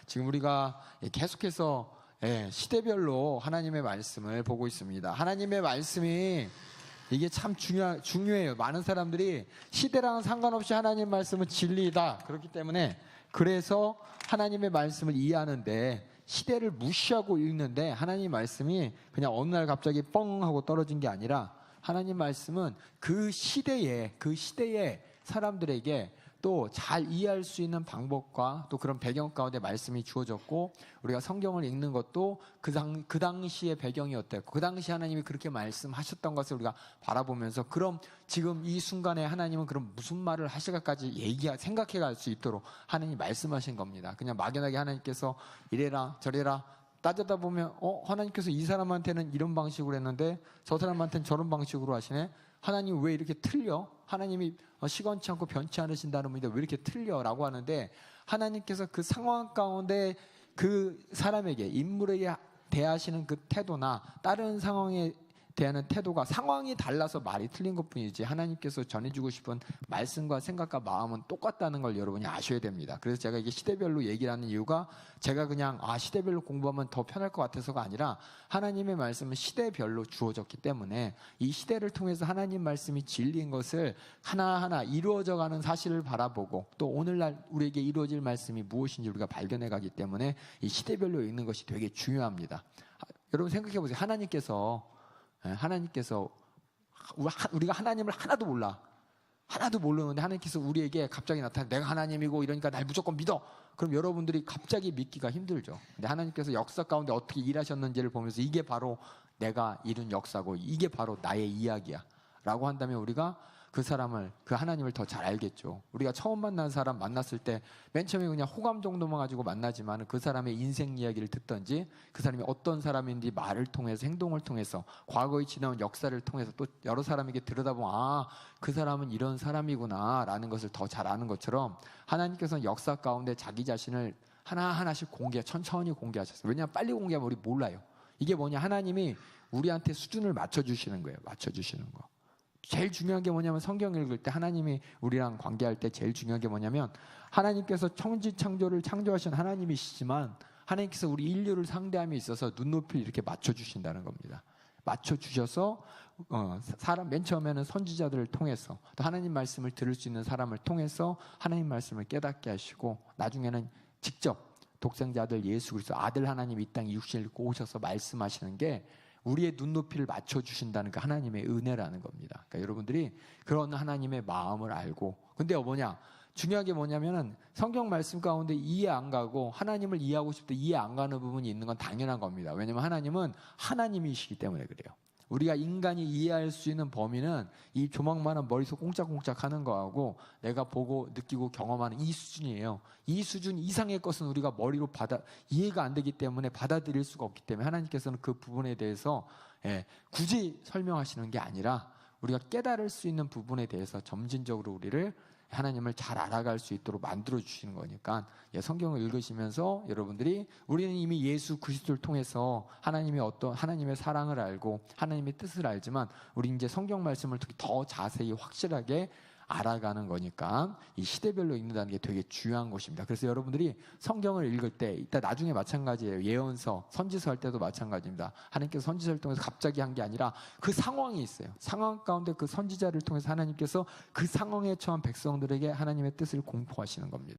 지금 우리가 계속해서 시대별로 하나님의 말씀을 보고 있습니다. 하나님의 말씀이 이게 참 중요해요. 많은 사람들이 시대랑은 상관없이 하나님 말씀은 진리다. 그렇기 때문에 그래서 하나님의 말씀을 이해하는데 시대를 무시하고 읽는데 하나님 말씀이 그냥 어느 날 갑자기 뻥 하고 떨어진 게 아니라 하나님 말씀은 그 시대에 사람들에게 또 잘 이해할 수 있는 방법과 또 그런 배경 가운데 말씀이 주어졌고 우리가 성경을 읽는 것도 그 당시의 배경이 어땠고 그 당시 하나님이 그렇게 말씀하셨던 것을 우리가 바라보면서 그럼 지금 이 순간에 하나님은 그럼 무슨 말을 하실까까지 생각해 갈 수 있도록 하나님이 말씀하신 겁니다. 그냥 막연하게 하나님께서 이래라 저래라 따져다 보면 하나님께서 이 사람한테는 이런 방식으로 했는데 저 사람한테는 저런 방식으로 하시네. 하나님 왜 이렇게 틀려? 하나님이 시건치 않고 변치 않으신다는 분인데 왜 이렇게 틀려? 라고 하는데 하나님께서 그 상황 가운데 그 사람에게 인물에게 대하시는 그 태도나 다른 상황에 대하는 태도가 상황이 달라서 말이 틀린 것뿐이지 하나님께서 전해주고 싶은 말씀과 생각과 마음은 똑같다는 걸 여러분이 아셔야 됩니다. 그래서 제가 이게 시대별로 얘기를 하는 이유가 제가 그냥 시대별로 공부하면 더 편할 것 같아서가 아니라 하나님의 말씀은 시대별로 주어졌기 때문에 이 시대를 통해서 하나님 말씀이 진리인 것을 하나하나 이루어져가는 사실을 바라보고 또 오늘날 우리에게 이루어질 말씀이 무엇인지 우리가 발견해 가기 때문에 이 시대별로 읽는 것이 되게 중요합니다. 여러분 생각해 보세요. 하나님께서 우리가 하나님을 하나도 모르는데 하나님께서 우리에게 갑자기 나타나 내가 하나님이고 이러니까 날 무조건 믿어. 그럼 여러분들이 갑자기 믿기가 힘들죠. 근데 하나님께서 역사 가운데 어떻게 일하셨는지를 보면서 이게 바로 내가 이룬 역사고 이게 바로 나의 이야기야 라고 한다면 우리가 그 하나님을 더 잘 알겠죠. 우리가 처음 만난 사람 만났을 때 맨 처음에 그냥 호감 정도만 가지고 만나지만 그 사람의 인생 이야기를 듣든지 그 사람이 어떤 사람인지 말을 통해서 행동을 통해서 과거에 지나온 역사를 통해서 또 여러 사람에게 들여다보면 그 사람은 이런 사람이구나 라는 것을 더 잘 아는 것처럼 하나님께서는 역사 가운데 자기 자신을 하나하나씩 천천히 공개하셨어요. 왜냐하면 빨리 공개하면 우리 몰라요. 이게 뭐냐, 하나님이 우리한테 수준을 맞춰주시는 거예요. 맞춰주시는 거. 제일 중요한 게 뭐냐면 성경 읽을 때 하나님이 우리랑 관계할 때 제일 중요한 게 뭐냐면 하나님께서 창조를 창조하신 하나님이시지만 하나님께서 우리 인류를 상대함에 있어서 눈높이를 이렇게 맞춰주신다는 겁니다. 맞춰주셔서 맨 처음에는 선지자들을 통해서 또 하나님 말씀을 들을 수 있는 사람을 통해서 하나님 말씀을 깨닫게 하시고 나중에는 직접 독생자들 예수 그리스도 아들 하나님이 이 땅에 육신을 입고 오셔서 말씀하시는 게 우리의 눈높이를 맞춰주신다는 그 하나님의 은혜라는 겁니다. 그러니까 여러분들이 그런 하나님의 마음을 알고 근데 중요한 게 뭐냐면은 성경 말씀 가운데 이해 안 가고 하나님을 이해하고 싶다 이해 안 가는 부분이 있는 건 당연한 겁니다. 왜냐하면 하나님은 하나님이시기 때문에 그래요. 우리가 인간이 이해할 수 있는 범위는 이 조망만한 머릿속 꽁짝꽁짝 하는 거하고 내가 보고 느끼고 경험하는 이 수준이에요. 이 수준 이상의 것은 우리가 머리로 이해가 안 되기 때문에 받아들일 수가 없기 때문에 하나님께서는 그 부분에 대해서 굳이 설명하시는 게 아니라 우리가 깨달을 수 있는 부분에 대해서 점진적으로 우리를 하나님을 잘 알아갈 수 있도록 만들어주시는 거니까 성경을 읽으시면서 여러분들이 우리는 이미 예수 그리스도를 통해서 하나님의 사랑을 알고 하나님의 뜻을 알지만 우리 이제 성경 말씀을 통해 더 자세히 확실하게 알아가는 거니까 이 시대별로 읽는다는 게 되게 중요한 것입니다. 그래서 여러분들이 성경을 읽을 때 이따 나중에 마찬가지예요. 예언서, 선지서 할 때도 마찬가지입니다. 하나님께서 선지서를 통해서 갑자기 한 게 아니라 그 상황이 있어요. 상황 가운데 그 선지자를 통해서 하나님께서 그 상황에 처한 백성들에게 하나님의 뜻을 공포하시는 겁니다.